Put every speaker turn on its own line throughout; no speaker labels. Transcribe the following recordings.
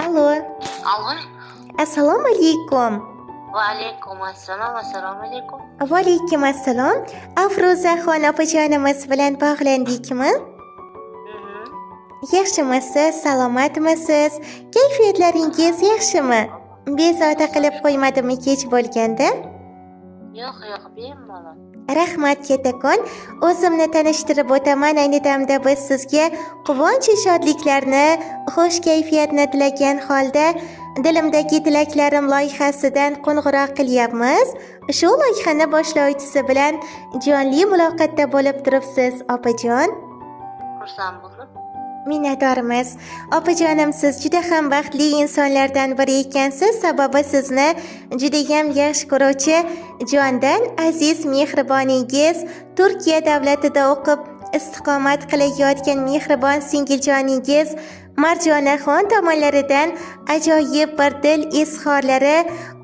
Allo,
Allo,
assalomu alaykum.
va alaykum assalom, assalomu alaykum.
Va alaykum assalom. Afruzaxon opajonimiz bilan bog'landikmi? Yaxshimisiz, salomatmisiz? Kayfiyatlaringiz yaxshimi? Bezovta qilib qo'ymadimmi kech bo'lganda?
Yo'q, bemalol.
Rahmat kattakon. O'zimni tanishtirib o'taman. Ayni damda biz sizga quvonch shodliklarni, xush kayfiyatni tilagan holda dilimdagi tilaklarim loyihasidan qo'ng'iroq qilyapmiz. Shu loyihani boshlovchisi bilan jonli muloqotda bo'lib turibsiz, opajon.
Xursand bo'ldim.
Minnatdormiz. Opajonim, siz juda ham baxtli insonlardan biri ekansiz. Sababi sizni juda ham yaxshi ko'ruvchi jondan aziz mehriboningiz, Turkiya davlatida o'qib istiqomat qilayotgan mehribon singiljoningiz Marjonaxon tomonlaridan ajoyib bir dil izhorlari,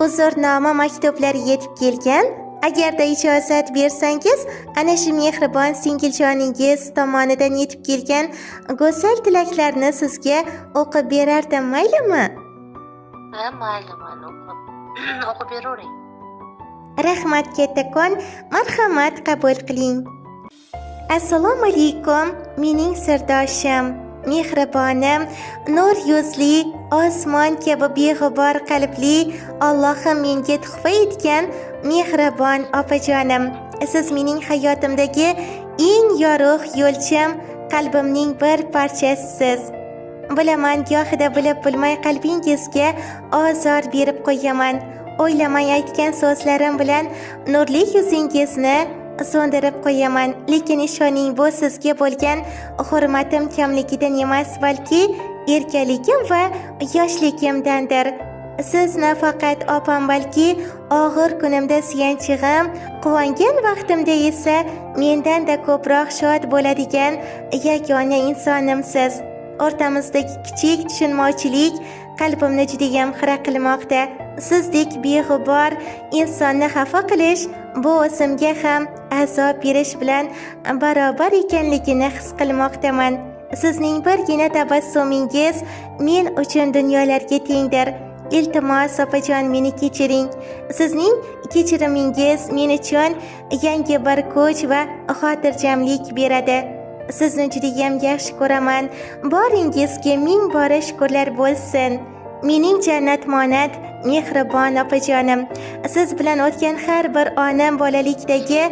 uzrnoma maktublari yetib kelgan. Agarda ijozat bersangiz, ana shu mehribon singiljoningiz tomonidan yetib kelgan go'zal tilaklarni sizga o'qib berardim, maylimi?
Mayli, o'qib beravering.
Rahmat kattakon, marhamat, qabul qiling. Assalomu alaykum, mening sirdoshim, mehribonim, nur yuzli, osmon kabi beg'ubor qalbli, Allohim menga tuhfa etgan mehribon opajonim. Siz mening hayotimdagi eng yorug' yo'lchim, qalbimning bir parchasisiz. Bilaman, gohida bilib bilmay qalbingizga ozor berib qo'yaman. O'ylamay aytgan so'zlarim bilan nurli yuzingizni so'ndirib qo'yaman. Lekin ishoning, bu sizga bo'lgan hurmatim kamligidan emas, balki erkaligim va yoshligimdandir. Siz nafaqat opam, balki og'ir kunimda suyanchig'im, quvongan vaqtimda esa mendan-da ko'proq shod bo'ladigan yagona insonimsiz. O'rtamizdagi kichik tushunmovchilik qalbimni juda ham xira qilmoqda. Sizdek beg'ubor insonni xafa qilish bu o'zimga ham azob berish bilan barobar ekanligini his qilmoqdaman. Sizning birgina tabassumingiz men uchun dunyolarga tengdir. Iltimos opajon, meni kechiring. Sizning kechirimingiz men uchun yangi bir kuch va xotirjamlik beradi. Sizni juda ham yaxshi ko'raman. Boringizga ming bora shukrlar bo'lsin. Mening jannatmonat mehribon opajonim, siz bilan o'tgan har bir onam bolalikdagi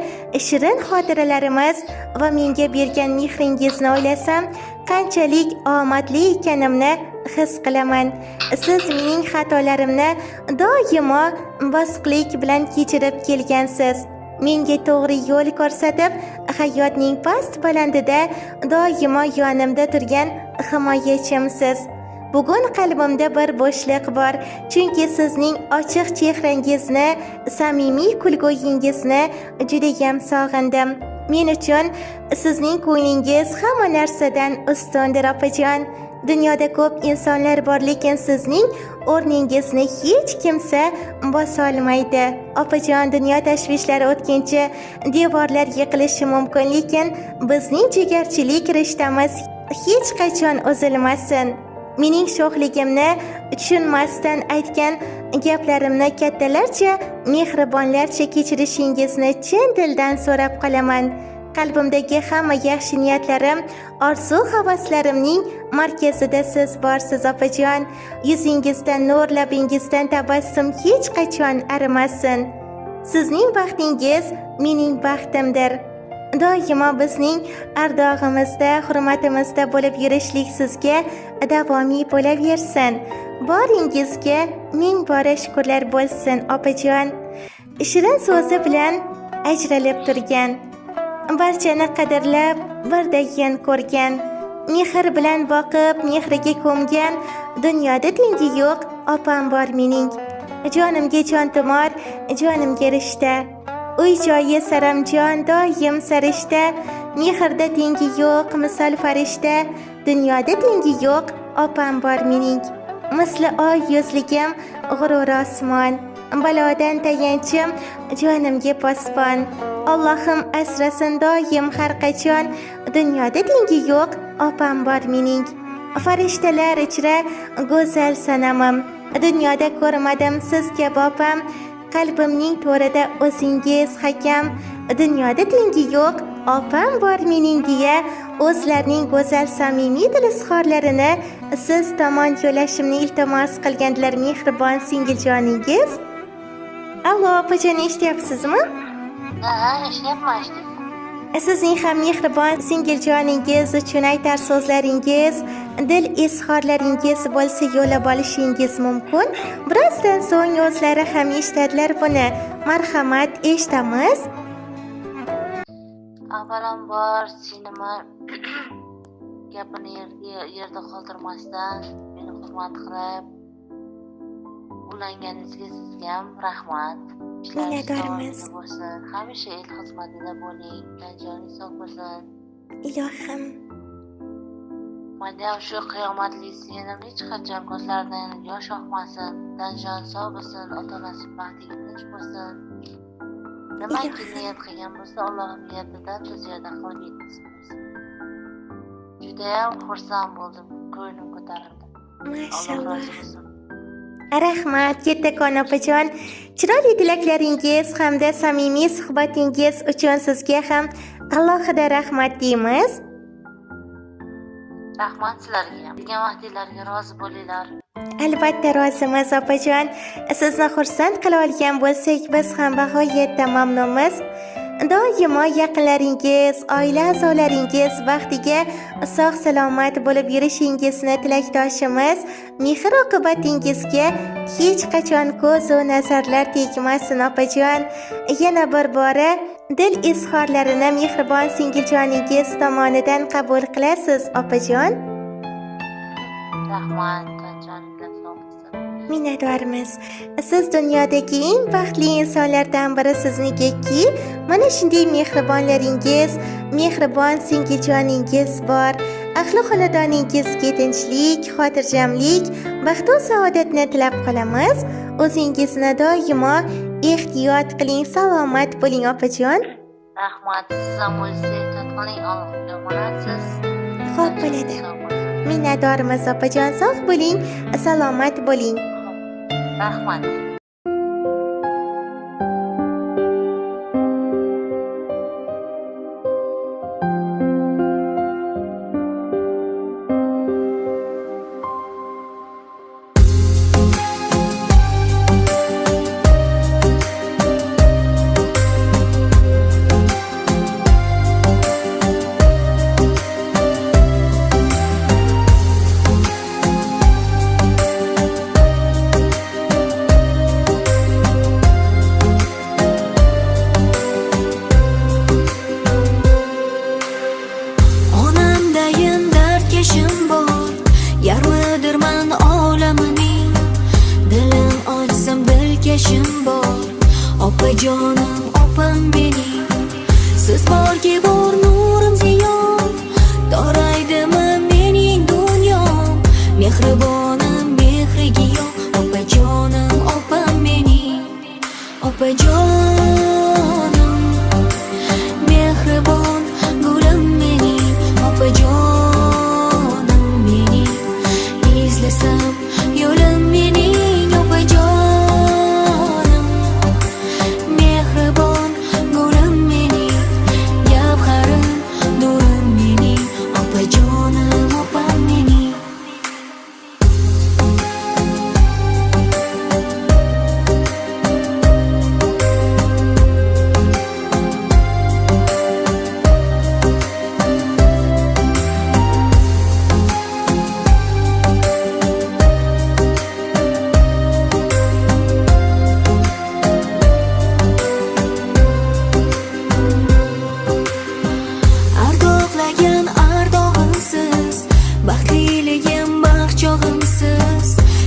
shirin xotiralarimiz va menga bergan mehringizni o'ylasam, qanchalik omadli ekanimni his qilaman. Siz mening xatolarimni doimo bosiqlik bilan kechirib kelgansiz. Menga to'g'ri yo'l ko'rsatib, hayotning past balandida doimo yonimda turgan himoyachimsiz. Bugun qalbimda bir bo'shliq bor, chunki sizning ochiq chehrangizni, samimiy kulguyingizni juda ham sog'indim. Men uchun sizning ko'nglingiz hamma narsadan ustundir, opajon. Dunyoda ko'p insonlar bor, lekin sizning o'rningizni hech kimsa bosa olmaydi. Opajon, dunyo tashvishlari o'tkinchi, devorlar yiqilishi mumkin, lekin bizning jigarchilik rishtamiz hech qachon uzilmasin. Mening sho'xligimni tushunmasdan aytgan gaplarimni kattalarcha, mehribonlarcha kechirishingizni chin dildan so'rab qolaman. Qalbimdagi hamma yaxshi niyatlarim, orzu-havaslarimning markazida siz borsiz, opajon. Yuzingizdan nur, labingizdan tabassum hech qachon arimasin. Sizning baxtingiz mening baxtimdir. Doimo bizning ardog'imizda, hurmatimizda bo'lib yurishlik sizga davomiy bo'laversin. Boringizga ming bora shukrlar bo'lsin, opajon. Shirin so'zi bilan ajralib turgan, barchani qadrlab birdayin ko'rgan, mehr bilan boqib mehriga ko'mgan, dunyoda tengi yo'q opam bor mening. Jonimga jontimor, jonimga rishta, uy joyi saramjon, doim sarishta, mehrda tengi yo'q misol farishta, dunyoda tengi yo'q opam bor mening. Misli oy yuzligim, g'urur osmon, balodan tayanchim, jonimga posbon. Allohim asrasin doim har qachon, dunyoda tengi yo'q opam bor mening. farishtalar ichra go'zal sanamim. Dunyoda ko'rmadim siz kabi opam, qalbimning to'rida o'zingiz hakam. Dunyoda tengi yo'q opam bor mening deya o'zlarining go'zal samimiy dil izhorlarini siz tomon yo'lashimni iltimos qilganlar mehribon singiljoningiz. Allo opajon, eshityapsizmi?
Ha, eshityapman.
Sizning ham mehribon singiljoningiz uchun aytar so'zlaringiz, dil izhorlaringiz bo'lsa yo'lab olishingiz mumkin. Birozdan so'ng o'zlari ham eshitadilar buni. Marhamat, eshitamiz.
Avvalambor sinima gapini yerda qoldirmasdan meni hurmat qilib ulanganingizga sizga ham rahmat.
Minnatdormiz.
Bo'lsin. Hamisha el xizmatida bo'ling. Joningiz sog' bo'lsin.
Ilohim.
Mana shu qiyomatli senim hech qachon ko'zlaridan yosh oqmasin. Danjon sog' bo'lsin, ota-onasi baxtiga tinch bo'lsin. Nimaki niyat qilgan bo'lsa, Allohim niyatidan ziyada qilib yetkazsin. Judayam xursand bo'ldim, ko'nglim ko'tarildi. Alloh rozi bo'lsin.
Rahmat Kettakon opajon. Chiroyli tilaklaringiz hamda samimiy suhbatingiz uchun sizga ham alohida rahmat deymiz.
Rahmat sizlarga ham. Degan vaqtinglarga rozi bo'linglar.
Albatta rozimiz opajon. Sizni xursand qila olgan bo'lsak, biz ham bag'oyatda mamnunmiz. Doimo yaqinlaringiz, oila a'zolaringiz baxtiga sog' salomat bo'lib yurishingizni tilakdoshimiz. Mehr oqibatingizga hech qachon ko'z-u nazarlar tegmasin opajon. Yana bir bora dil izhorlarini mehribon singiljoningiz tomonidan qabul qilasiz opajon.
Rahmat, joningizga sog' bo'lsin.
Minnatdormiz. Siz dunyodagi eng baxtli insonlardan biri siznikiki, mana shunday mehribonlaringiz, mehribon singiljoningiz bor. Ahli xonadoningizga tinchlik, xotirjamlik, baxt va saodatni tilab qolamiz. O'zingizni doimo ehtiyot qiling, salomat bo'ling opajon.
Rahmat, siz ham o'zingizni ehtiyot qiling, Allohga omonatsiz.
Xo'p bo'ladi. Minnatdormiz opajon, sog' bo'ling, salomat bo'ling.
Rahmat.
Opajonim, opam mening, siz borki bor nurim ziyon, doraydimi mening dunyom, mehribonim mehriga yo'q. Opajonim, opam mening, opajonim, mehribon gulim mening, opajonim mening, izlasam yo'lim mening, opajonim.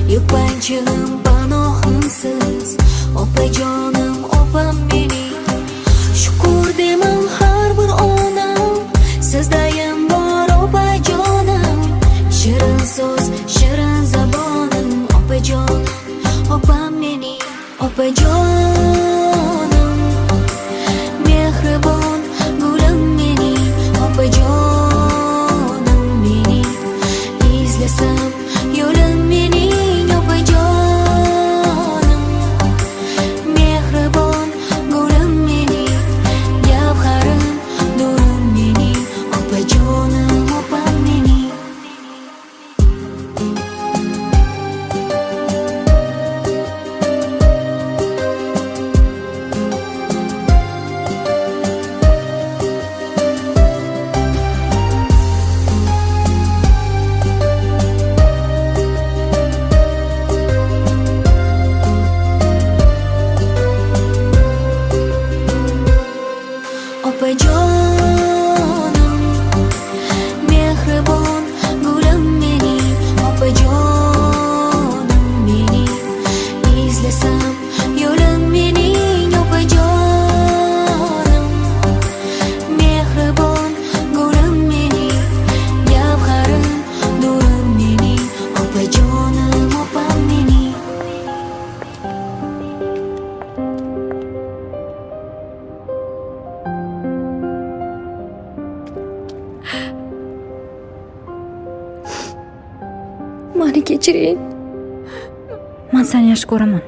Yupanchig'im panohimsiz, opajonim, opam mening, shukur demam har bir onam, sizdayam bor opajonim, shirin so'z, shirin zabonim, opajonim, opam mening, opajonim, mehribon gulim mening, opajonim mening, izla izlasam yo'lim mening opajonim, mehribon gulim mening, gavharim nurim mening, opajonim opam mening. Opajonim, mehribon gulim mening, opajonim mening, izlasam yo'lim mening, opajonim, mehribon gulim mening, gavharim nurim mening, opajonim opam mening.
Meni kechiring. Men seni yaxshi ko'raman.